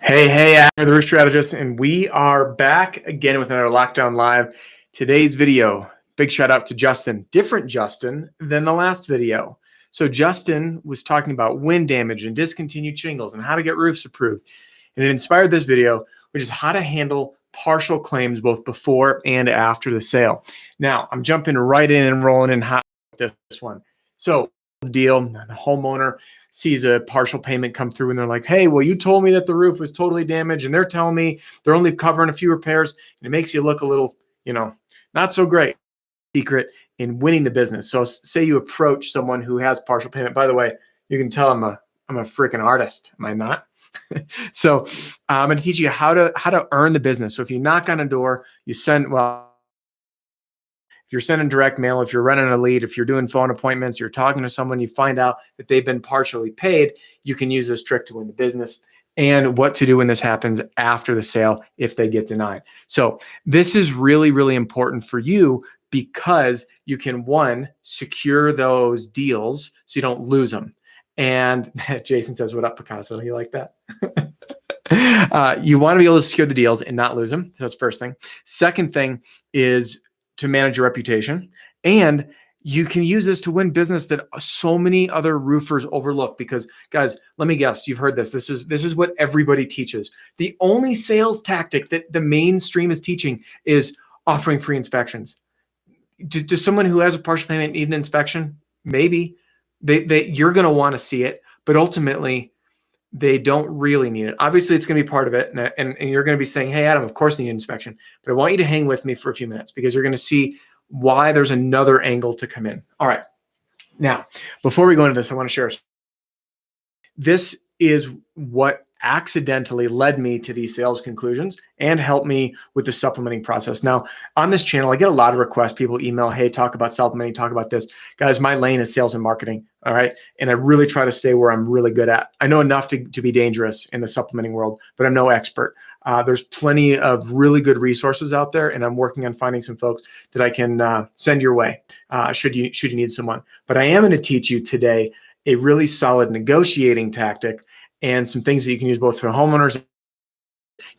Hey, I'm the Roof Strategist, and we are back again with another Lockdown Live. Today's video, big shout out to Justin, different Justin than the last video. So Justin was talking about wind damage and discontinued shingles and how to get roofs approved. And it inspired this video, which is how to handle partial claims both before and after the sale. Now, I'm jumping right in and rolling in hot with this one. So the deal, the homeowner sees a partial payment come through and they're like, hey, well, you told me that the roof was totally damaged, and they're telling me they're only covering a few repairs, and it makes you look a little, not so great. Secret in winning the business. So say you approach someone who has partial payment. By the way, you can tell I'm a freaking artist, am I not? So I'm going to teach you how to earn the business. So if you knock on a door, you send, if you're sending direct mail, if you're running a lead, if you're doing phone appointments, you're talking to someone, you find out that they've been partially paid, you can use this trick to win the business, and what to do when this happens after the sale if they get denied. So this is really, really important for you because you can, one, secure those deals so you don't lose them. And Jason says, what up, Picasso? You like that? You want to be able to secure the deals and not lose them. So that's the first thing. Second thing is to manage your reputation. And you can use this to win business that so many other roofers overlook, because guys, let me guess, you've heard this. This is what everybody teaches. The only sales tactic that the mainstream is teaching is offering free inspections. Does someone who has a partial payment need an inspection? Maybe. You're going to want to see it, but ultimately they don't really need it. Obviously, it's going to be part of it, and you're going to be saying, hey, Adam, of course I need an inspection, but I want you to hang with me for a few minutes because you're going to see why there's another angle to come in. All right. Now, before we go into this, I want to share. This is what accidentally led me to these sales conclusions and helped me with the supplementing process. Now, on this channel, I get a lot of requests. People email, hey, talk about supplementing, talk about this. Guys, my lane is sales and marketing, all right? And I really try to stay where I'm really good at. I know enough to be dangerous in the supplementing world, but I'm no expert. There's plenty of really good resources out there, and I'm working on finding some folks that I can send your way should you need someone. But I am going to teach you today a really solid negotiating tactic and some things that you can use both for homeowners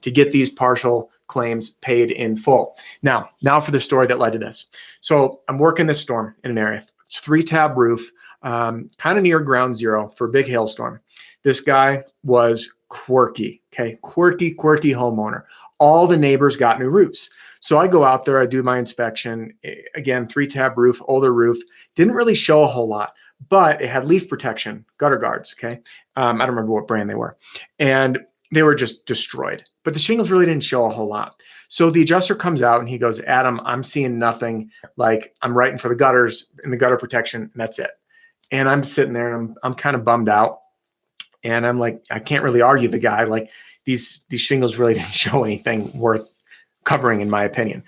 to get these partial claims paid in full. Now for the story that led to this. So I'm working this storm in an area. It's 3-tab roof, kind of near ground zero for a big hailstorm. This guy was quirky, okay? Quirky homeowner. All the neighbors got new roofs. So I go out there, I do my inspection. Again, 3-tab roof, older roof. Didn't really show a whole lot, but it had leaf protection, gutter guards, okay? I don't remember what brand they were. And they were just destroyed. But the shingles really didn't show a whole lot. So the adjuster comes out and he goes, Adam, I'm seeing nothing. Like, I'm writing for the gutters and the gutter protection, and that's it. And I'm sitting there and I'm kind of bummed out. And I'm like, I can't really argue the guy. Like, these shingles really didn't show anything worth covering, in my opinion.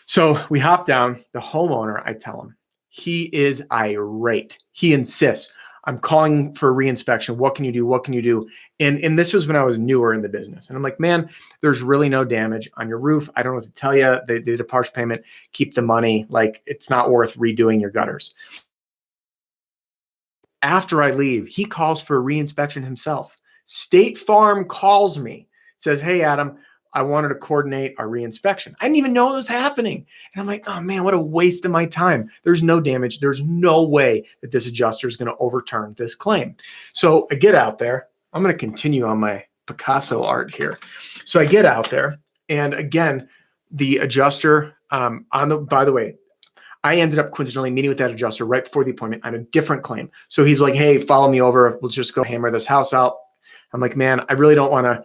So we hop down. The homeowner, I tell him, he is irate. He insists, I'm calling for a reinspection. What can you do? What can you do? And this was when I was newer in the business. And I'm like, man, there's really no damage on your roof. I don't know what to tell you. They did a partial payment. Keep the money. Like, it's not worth redoing your gutters. After I leave, he calls for a reinspection himself. State Farm calls me, says, hey, Adam, I wanted to coordinate our reinspection. I didn't even know it was happening. And I'm like, oh man, what a waste of my time. There's no damage. There's no way that this adjuster is going to overturn this claim. So I get out there. I'm going to continue on my Picasso art here. So I get out there, and again, the adjuster by the way, I ended up coincidentally meeting with that adjuster right before the appointment on a different claim. So he's like, hey, follow me over. Let's just go hammer this house out. I'm like, man, I really don't want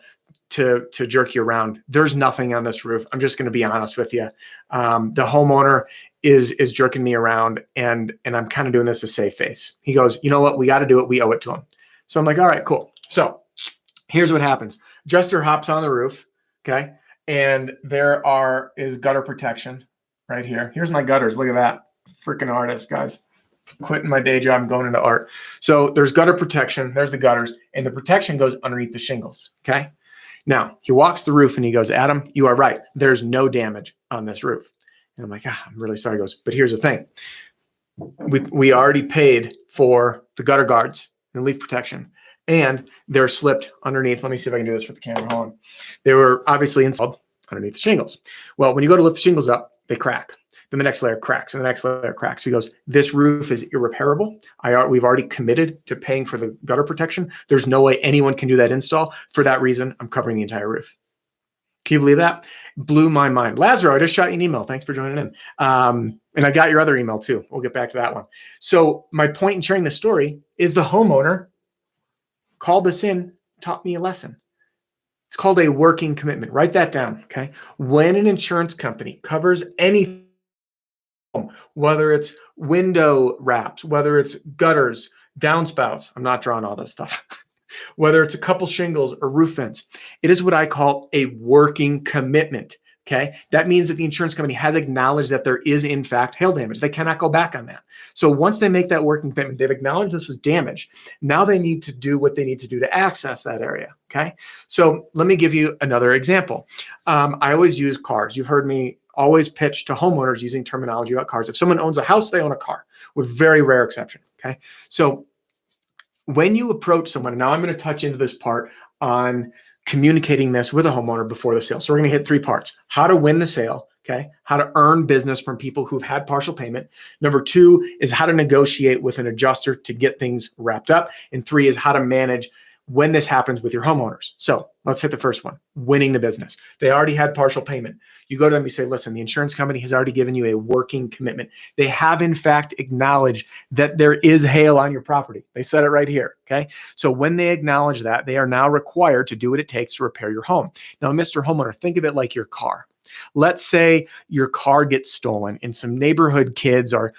to jerk you around. There's nothing on this roof. I'm just going to be honest with you. The homeowner is jerking me around, and I'm kind of doing this to save face. He goes, you know what? We got to do it. We owe it to him. So I'm like, all right, cool. So here's what happens. Adjuster hops on the roof, okay? And there is gutter protection right here. Here's my gutters. Look at that. Freaking artist, guys. Quitting my day job and going into art. So there's gutter protection. There's the gutters, and the protection goes underneath the shingles, okay? Now, he walks the roof and he goes, Adam, you are right. There's no damage on this roof. And I'm like, I'm really sorry. He goes, but here's the thing. We already paid for the gutter guards and leaf protection, and they're slipped underneath. Let me see if I can do this with the camera. Hold on. They were obviously installed underneath the shingles. Well, when you go to lift the shingles up, they crack. Then the next layer cracks, and the next layer cracks. So he goes, this roof is irreparable. We've already committed to paying for the gutter protection. There's no way anyone can do that install. For that reason, I'm covering the entire roof. Can you believe that? Blew my mind. Lazaro, I just shot you an email. Thanks for joining in. And I got your other email too. We'll get back to that one. So my point in sharing this story is the homeowner called us in, taught me a lesson. It's called a working commitment. Write that down, okay? When an insurance company covers anything, whether it's window wraps, whether it's gutters, downspouts, I'm not drawing all this stuff, whether it's a couple shingles or roof vents, it is what I call a working commitment, okay? That means that the insurance company has acknowledged that there is, in fact, hail damage. They cannot go back on that. So once they make that working commitment, they've acknowledged this was damage. Now they need to do what they need to do to access that area, okay? So let me give you another example. I always use cars. You've heard me always pitch to homeowners using terminology about cars. If someone owns a house, they own a car, with very rare exception, okay? So when you approach someone, and now I'm going to touch into this part on communicating this with a homeowner before the sale. So we're going to hit 3 parts: how to win the sale, okay? How to earn business from people who've had partial payment. Number 2 is how to negotiate with an adjuster to get things wrapped up. And 3 is how to manage when this happens with your homeowners. So let's hit the first one, winning the business. They already had partial payment. You go to them, you say, listen, the insurance company has already given you a working commitment. They have, in fact, acknowledged that there is hail on your property. They said it right here, okay? So when they acknowledge that, they are now required to do what it takes to repair your home. Now, Mr. Homeowner, think of it like your car. Let's say your car gets stolen and some neighborhood kids are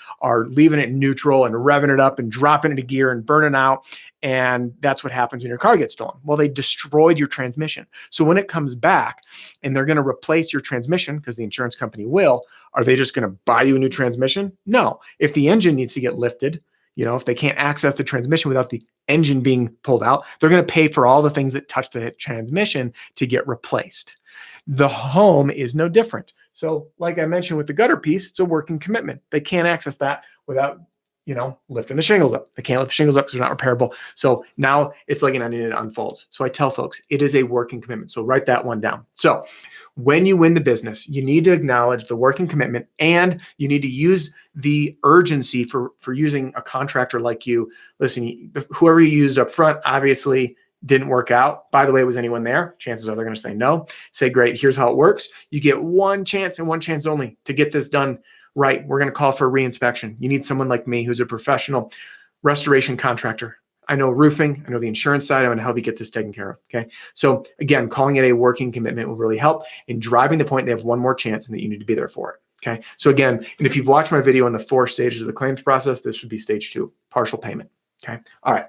leaving it neutral and revving it up and dropping it into gear and burning out. And that's what happens when your car gets stolen. Well, they destroyed your transmission. So when it comes back and they're going to replace your transmission, because the insurance company will, are they just going to buy you a new transmission? No. If the engine needs to get lifted, if they can't access the transmission without the engine being pulled out, they're going to pay for all the things that touch the transmission to get replaced. The home is no different. So like I mentioned with the gutter piece, it's a working commitment. They can't access that without, lifting the shingles up. They can't lift the shingles up because they're not repairable. So now it's like an onion, it unfolds. So I tell folks, it is a working commitment. So write that one down. So when you win the business, you need to acknowledge the working commitment, and you need to use the urgency for using a contractor like you. Listen, whoever you used up front, obviously didn't work out. By the way, was anyone there? Chances are they're going to say no. Say, great, here's how it works. You get one chance and one chance only to get this done right. We're going to call for a reinspection. You need someone like me who's a professional restoration contractor. I know roofing, I know the insurance side. I'm going to help you get this taken care of, okay? So again, calling it a working commitment will really help in driving the point they have one more chance and that you need to be there for it, okay? So again, and if you've watched my video on the 4 stages of the claims process, this would be stage 2, partial payment, okay? All right,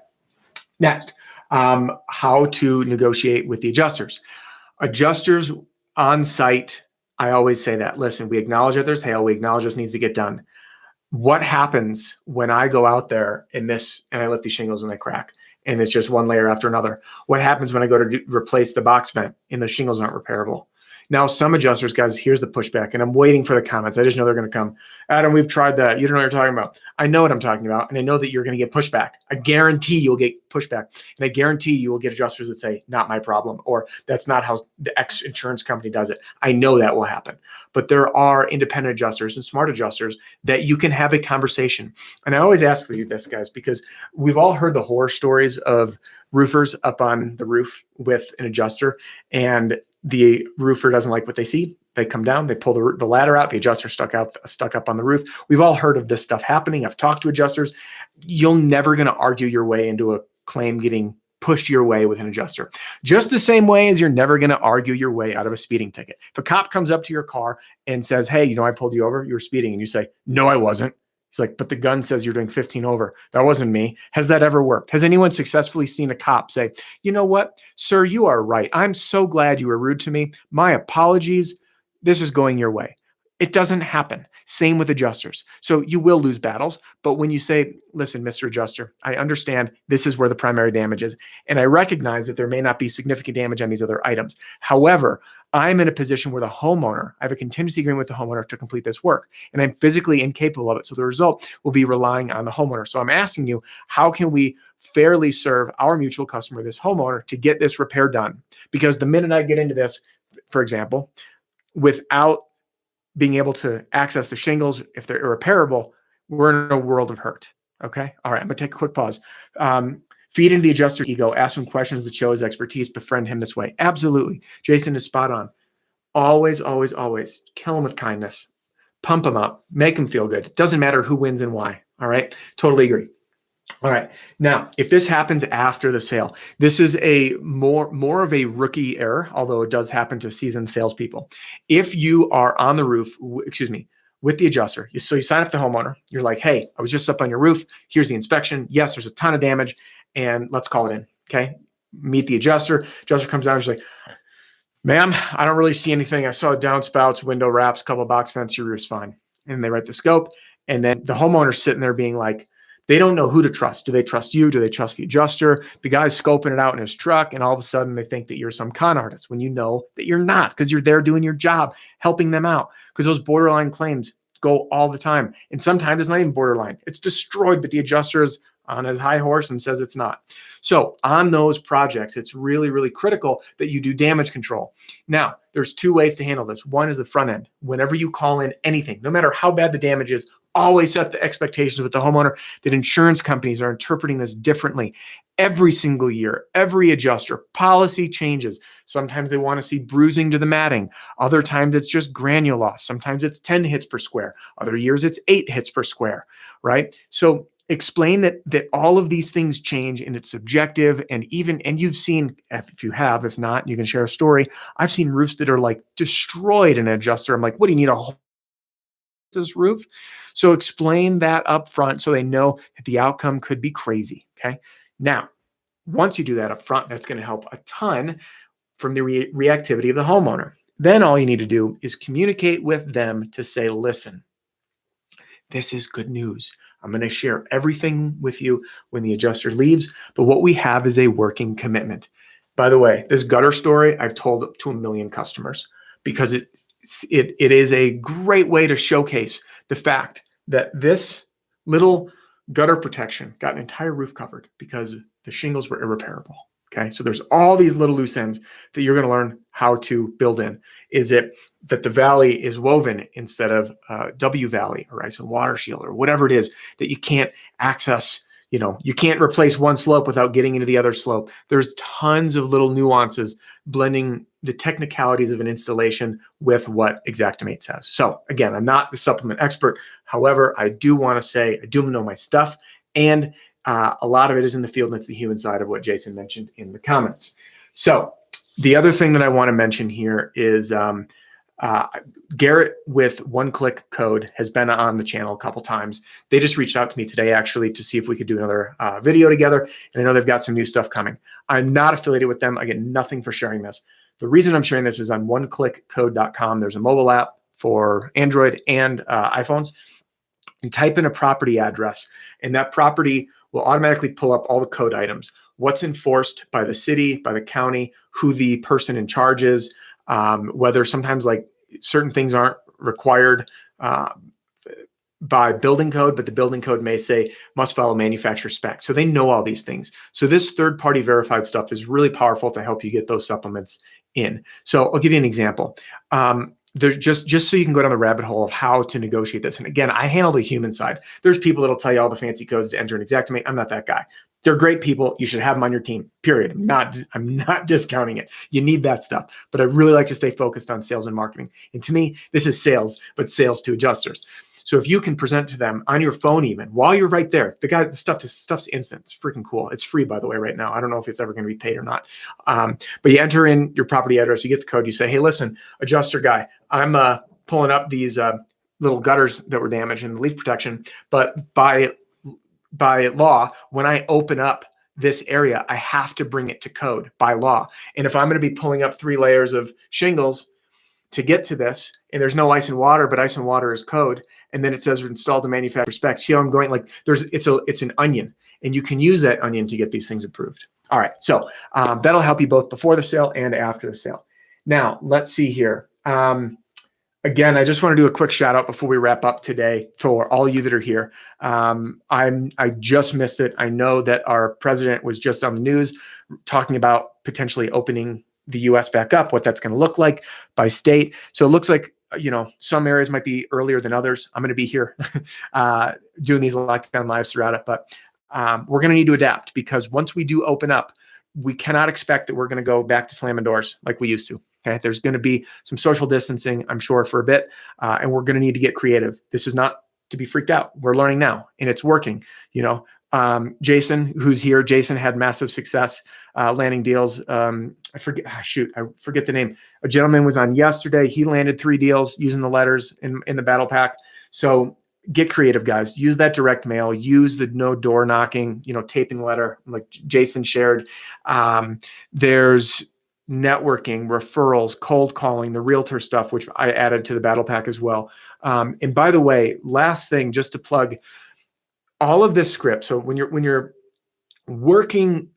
next. How to negotiate with the adjusters. Adjusters on site, I always say that, listen, we acknowledge that there's hail, we acknowledge this needs to get done. What happens when I go out there and I lift these shingles and they crack and it's just one layer after another? What happens when I go to replace the box vent and the shingles aren't repairable? Now, some adjusters, guys, here's the pushback, and I'm waiting for the comments. I just know they're going to come. Adam, we've tried that. You don't know what you're talking about. I know what I'm talking about, and I know that you're going to get pushback. I guarantee you'll get pushback, and I guarantee you will get adjusters that say, not my problem, or that's not how the X insurance company does it. I know that will happen. But there are independent adjusters and smart adjusters that you can have a conversation. And I always ask you this, guys, because we've all heard the horror stories of roofers up on the roof with an adjuster, and the roofer doesn't like what they see. They come down, they pull the ladder out, the adjuster stuck up on the roof. We've all heard of this stuff happening. I've talked to adjusters. You're never going to argue your way into a claim getting pushed your way with an adjuster. Just the same way as you're never going to argue your way out of a speeding ticket. If a cop comes up to your car and says, hey, I pulled you over, you were speeding, and you say, no, I wasn't. He's like, but the gun says you're doing 15 over. That wasn't me. Has that ever worked? Has anyone successfully seen a cop say, you know what, sir, you are right. I'm so glad you were rude to me. My apologies. This is going your way. It doesn't happen. Same with adjusters. So you will lose battles. But when you say, listen, Mr. Adjuster, I understand this is where the primary damage is. And I recognize that there may not be significant damage on these other items. However, I'm in a position where the homeowner, I have a contingency agreement with the homeowner to complete this work. And I'm physically incapable of it. So the result will be relying on the homeowner. So I'm asking you, how can we fairly serve our mutual customer, this homeowner, to get this repair done? Because the minute I get into this, for example, without being able to access the shingles, if they're irreparable, we're in a world of hurt. Okay. All right. I'm going to take a quick pause. Feed into the adjuster's ego, ask him questions that show his expertise, befriend him this way. Absolutely. Jason is spot on. Always, always, always kill him with kindness. Pump him up. Make him feel good. It doesn't matter who wins and why. All right. Totally agree. All right. Now, if this happens after the sale, this is a more of a rookie error, although it does happen to seasoned salespeople. If you are on the roof, with the adjuster, so you sign up the homeowner, you're like, hey, I was just up on your roof. Here's the inspection. Yes, there's a ton of damage, and let's call it in. Okay. Meet the adjuster. Adjuster comes out and she's like, ma'am, I don't really see anything. I saw downspouts, window wraps, couple of box vents. Your roof's fine. And they write the scope. And then the homeowner's sitting there being like, they don't know who to trust. Do they trust you? Do they trust the adjuster? The guy's scoping it out in his truck, and all of a sudden they think that you're some con artist when you know that you're not, because you're there doing your job, helping them out. Because those borderline claims go all the time. And sometimes it's not even borderline. It's destroyed, but the adjuster is on his high horse and says it's not. So on those projects, it's really, really critical that you do damage control. Now, there's two ways to handle this. One is the front end. Whenever you call in anything, no matter how bad the damage is, always set the expectations with the homeowner that insurance companies are interpreting this differently. Every single year, every adjuster, policy changes. Sometimes they want to see bruising to the matting. Other times it's just granule loss. Sometimes it's 10 hits per square. Other years it's 8 hits per square, right? So explain that all of these things change and it's subjective. And you've seen, if you have, if not, you can share a story. I've seen roofs that are like destroyed in an adjuster. I'm like, what do you need this roof? So explain that up front so they know that the outcome could be crazy. Okay. Now, once you do that up front, that's going to help a ton from the reactivity of the homeowner. Then all you need to do is communicate with them to say, listen, this is good news. I'm going to share everything with you when the adjuster leaves, but what we have is a working commitment. By the way, this gutter story I've told to 1 million customers because it is a great way to showcase the fact that this little gutter protection got an entire roof covered because the shingles were irreparable. Okay, so there's all these little loose ends that you're going to learn how to build in. Is it that the valley is woven instead of W valley or ice and water shield or whatever it is that you can't access? You can't replace one slope without getting into the other slope. There's tons of little nuances blending the technicalities of an installation with what Xactimate says. So again, I'm not the supplement expert. However, I do want to say I do know my stuff, and a lot of it is in the field, and it's the human side of what Jason mentioned in the comments. So the other thing that I want to mention here is Garrett with One Click Code has been on the channel a couple times. They just reached out to me today actually to see if we could do another video together. And I know they've got some new stuff coming. I'm not affiliated with them. I get nothing for sharing this. The reason I'm sharing this is on oneclickcode.com. There's a mobile app for Android and iPhones. You type in a property address, and that property will automatically pull up all the code items, what's enforced by the city, by the county, who the person in charge is, whether sometimes like certain things aren't required by building code, but the building code may say must follow manufacturer spec. So they know all these things. So this third-party verified stuff is really powerful to help you get those supplements in. So I'll give you an example. There's just so you can go down the rabbit hole of how to negotiate this. And again, I handle the human side. There's people that'll tell you all the fancy codes to enter an Xactimate. I'm not that guy. They're great people. You should have them on your team, period. I'm not discounting it. You need that stuff. But I really like to stay focused on sales and marketing. And to me, this is sales, but sales to adjusters. So if you can present to them on your phone, even while you're right there, this stuff's instant. It's freaking cool. It's free, by the way, right now. I don't know if it's ever going to be paid or not. But you enter in your property address, you get the code, you say, hey, listen, adjuster guy, I'm pulling up these little gutters that were damaged and the leaf protection. But by law, when I open up this area, I have to bring it to code by law. And if I'm going to be pulling up 3 layers of shingles, to get to this, and there's no ice and water, but ice and water is code. And then it says installed to manufacturer specs. See how I'm going? Like it's an onion, and you can use that onion to get these things approved. All right, so that'll help you both before the sale and after the sale. Now let's see here. Again, I just want to do a quick shout out before we wrap up today for all you that are here. I just missed it. I know that our president was just on the news talking about potentially opening the U.S. back up, what that's going to look like by state. So it looks like, some areas might be earlier than others. I'm going to be here doing these lockdown lives throughout it, but we're going to need to adapt, because once we do open up, we cannot expect that we're going to go back to slamming doors like we used to. Okay, there's going to be some social distancing, I'm sure, for a bit, and we're going to need to get creative. This is not to be freaked out. We're learning now, and it's working. Jason, who's here, Jason had massive success landing deals. I forget the name. A gentleman was on yesterday. He landed 3 deals using the letters in the battle pack. So get creative, guys. Use that direct mail. Use the no door knocking, taping letter like Jason shared. There's networking, referrals, cold calling, the realtor stuff, which I added to the battle pack as well. And by the way, last thing, just to plug all of this script. So when you're working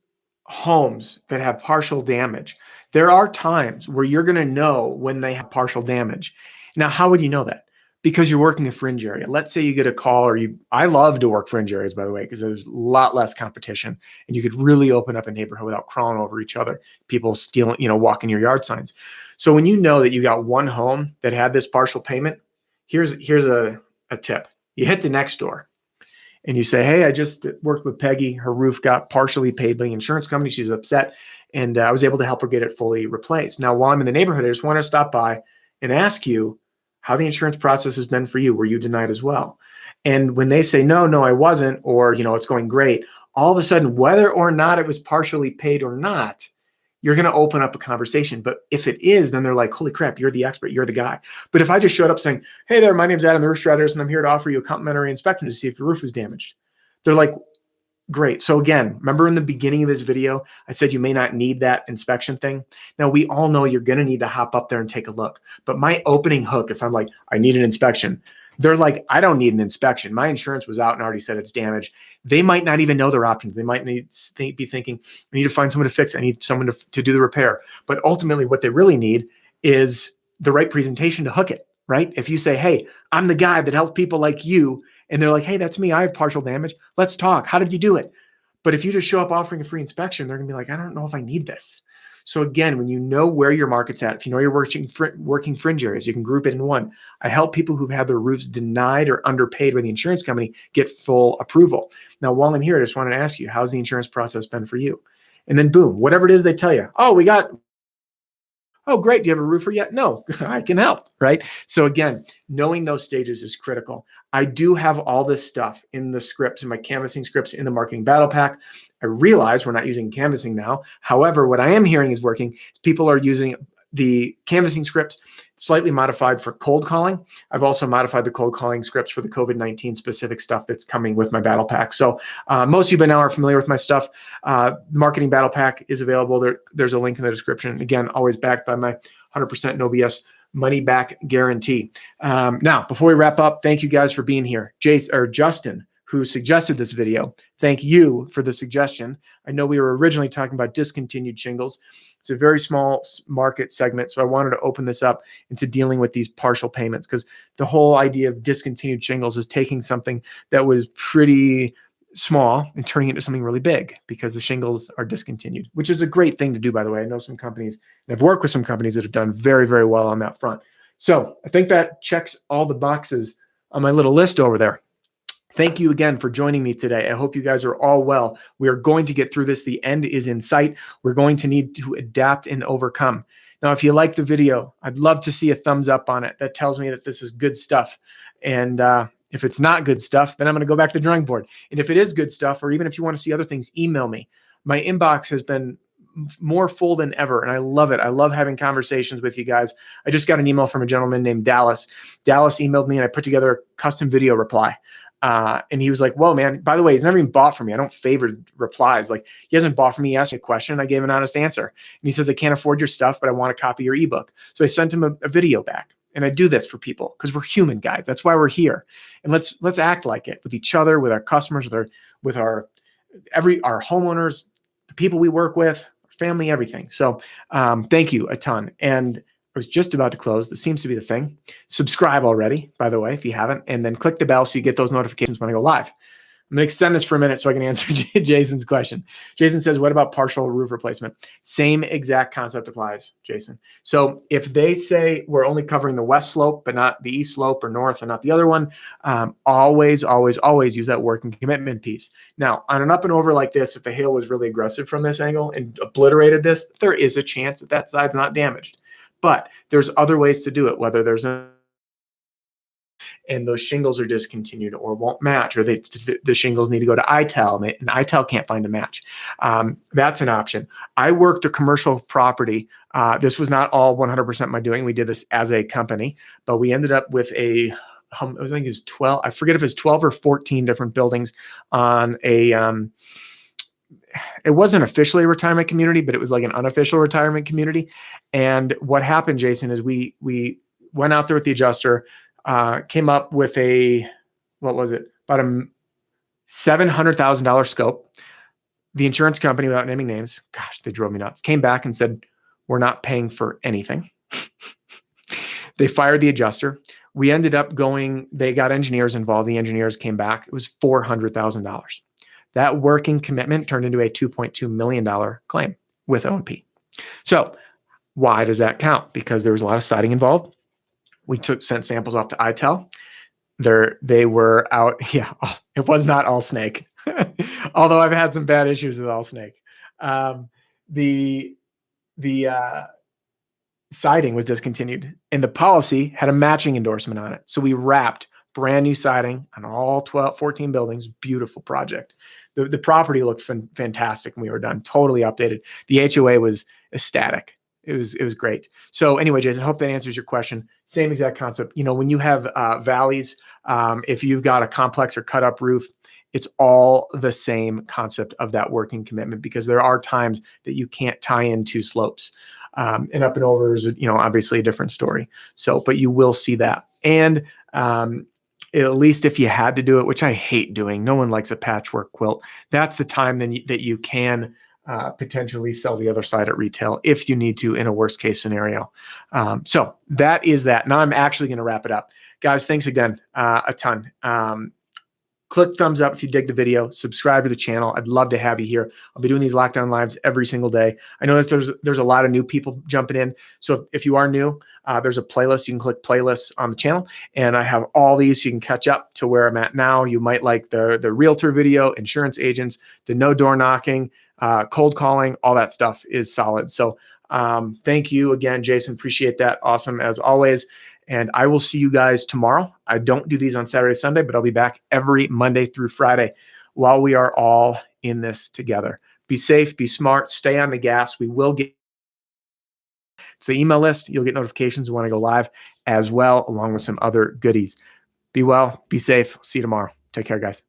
homes that have partial damage, there are times where you're going to know when they have partial damage. Now, how would you know that? Because you're working a fringe area. Let's say you get a call, I love to work fringe areas, by the way, because there's a lot less competition and you could really open up a neighborhood without crawling over each other, people stealing, walking your yard signs. So when you know that you got one home that had this partial payment, here's a tip. You hit the next door and you say, hey, I just worked with Peggy. Her roof got partially paid by the insurance company. She's upset. And I was able to help her get it fully replaced. Now, while I'm in the neighborhood, I just want to stop by and ask you how the insurance process has been for you. Were you denied as well? And when they say, no, I wasn't, or, it's going great, all of a sudden, whether or not it was partially paid or not, you're going to open up a conversation. But if it is, then they're like, holy crap, you're the expert, you're the guy. But if I just showed up saying, hey there, my name's Adam, the roof strategist, and I'm here to offer you a complimentary inspection to see if your roof is damaged, they're like, great. So again, remember in the beginning of this video, I said you may not need that inspection thing. Now, we all know you're going to need to hop up there and take a look. But my opening hook, if I'm like, I need an inspection, they're like, I don't need an inspection. My insurance was out and already said it's damaged. They might not even know their options. They might be thinking, I need to find someone to fix it. I need someone to do the repair. But ultimately, what they really need is the right presentation to hook it, right? If you say, hey, I'm the guy that helps people like you, and they're like, hey, that's me. I have partial damage. Let's talk. How did you do it? But if you just show up offering a free inspection, they're going to be like, I don't know if I need this. So again, when you know where your market's at, if you know you're working fringe areas, you can group it in one. I help people who've had their roofs denied or underpaid by the insurance company get full approval. Now, while I'm here, I just wanted to ask you, how's the insurance process been for you? And then boom, whatever it is they tell you, oh, great. Do you have a roofer yet? No, I can help, right? So again, knowing those stages is critical. I do have all this stuff in the scripts, in my canvassing scripts, in the marketing battle pack. I realize we're not using canvassing now. However, what I am hearing is working is people are using the canvassing scripts slightly modified for cold calling. I've also modified the cold calling scripts for the COVID-19 specific stuff that's coming with my battle pack. So most of you by now are familiar with my stuff. Marketing battle pack is available. There's a link in the description. Again, always backed by my 100% no BS money back guarantee. Now, before we wrap up, thank you guys for being here. Justin, who suggested this video, thank you for the suggestion. I know we were originally talking about discontinued shingles. It's a very small market segment, so I wanted to open this up into dealing with these partial payments, because the whole idea of discontinued shingles is taking something that was pretty small and turning it into something really big, because the shingles are discontinued, which is a great thing to do, by the way. I know some companies, and I've worked with some companies that have done very, very well on that front. So I think that checks all the boxes on my little list over there. Thank you again for joining me today. I hope you guys are all well. We are going to get through this. The end is in sight. We're going to need to adapt and overcome. Now, if you like the video, I'd love to see a thumbs up on it. That tells me that this is good stuff. And if it's not good stuff, then I'm going to go back to the drawing board. And if it is good stuff, or even if you want to see other things, email me. My inbox has been more full than ever, and I love it. I love having conversations with you guys. I just got an email from a gentleman named Dallas. Dallas emailed me, and I put together a custom video reply. And he was like, whoa, man, by the way, he's never even bought from me. I don't favor replies. Like, he hasn't bought from me. He asked me a question. I gave an honest answer. And he says, I can't afford your stuff, but I want to copy your ebook. So I sent him a video back. And I do this for people because we're human, guys. That's why we're here. And let's act like it with each other, with our customers, with our homeowners, the people we work with, family, everything. So thank you a ton. And I was just about to close. This seems to be the thing. Subscribe already, by the way, if you haven't, and then click the bell so you get those notifications when I go live. I'm going to extend this for a minute so I can answer Jason's question. Jason says, what about partial roof replacement? Same exact concept applies, Jason. So if they say we're only covering the west slope, but not the east slope or north and not the other one, always, always, always use that working commitment piece. Now, on an up and over like this, if the hail was really aggressive from this angle and obliterated this, there is a chance that that side's not damaged. But there's other ways to do it, whether there's and those shingles are discontinued or won't match, or the shingles need to go to ITEL and ITEL can't find a match. That's an option. I worked a commercial property. This was not all 100% my doing. We did this as a company, but we ended up with I think it was 12. I forget if it's 12 or 14 different buildings on a it wasn't officially a retirement community, but it was like an unofficial retirement community. And what happened, Jason, is we went out there with the adjuster, came up with about a $700,000 scope. The insurance company, without naming names, gosh, they drove me nuts, came back and said, we're not paying for anything. They fired the adjuster. We ended up they got engineers involved. The engineers came back. It was $400,000. That working commitment turned into a $2.2 million claim with O&P. So why does that count? Because there was a lot of siding involved. We sent samples off to ITEL. They were out. Yeah, it was not all snake. Although I've had some bad issues with all snake. The siding was discontinued and the policy had a matching endorsement on it. So we wrapped brand new siding on all 14 buildings. Beautiful project. The property looked fantastic when we were done. Totally updated. The HOA was ecstatic. It was great. So anyway, Jason, I hope that answers your question. Same exact concept. When you have valleys, if you've got a complex or cut up roof, it's all the same concept of that working commitment, because there are times that you can't tie in two slopes. And up and over is, obviously a different story. So, but you will see that. And at least if you had to do it, which I hate doing, no one likes a patchwork quilt. That's the time that you can potentially sell the other side at retail if you need to in a worst case scenario. So that is that. Now I'm actually going to wrap it up. Guys, thanks again a ton. Click thumbs up if you dig the video. Subscribe to the channel. I'd love to have you here. I'll be doing these lockdown lives every single day. I know that there's a lot of new people jumping in. So if you are new, there's a playlist. You can click playlists on the channel, and I have all these so you can catch up to where I'm at now. You might like the realtor video, insurance agents, the no door knocking, cold calling. All that stuff is solid. So thank you again, Jason. Appreciate that. Awesome as always. And I will see you guys tomorrow. I don't do these on Saturday, Sunday, but I'll be back every Monday through Friday while we are all in this together. Be safe, be smart, stay on the gas. We will get to the email list. You'll get notifications when I go live as well, along with some other goodies. Be well, be safe. See you tomorrow. Take care, guys.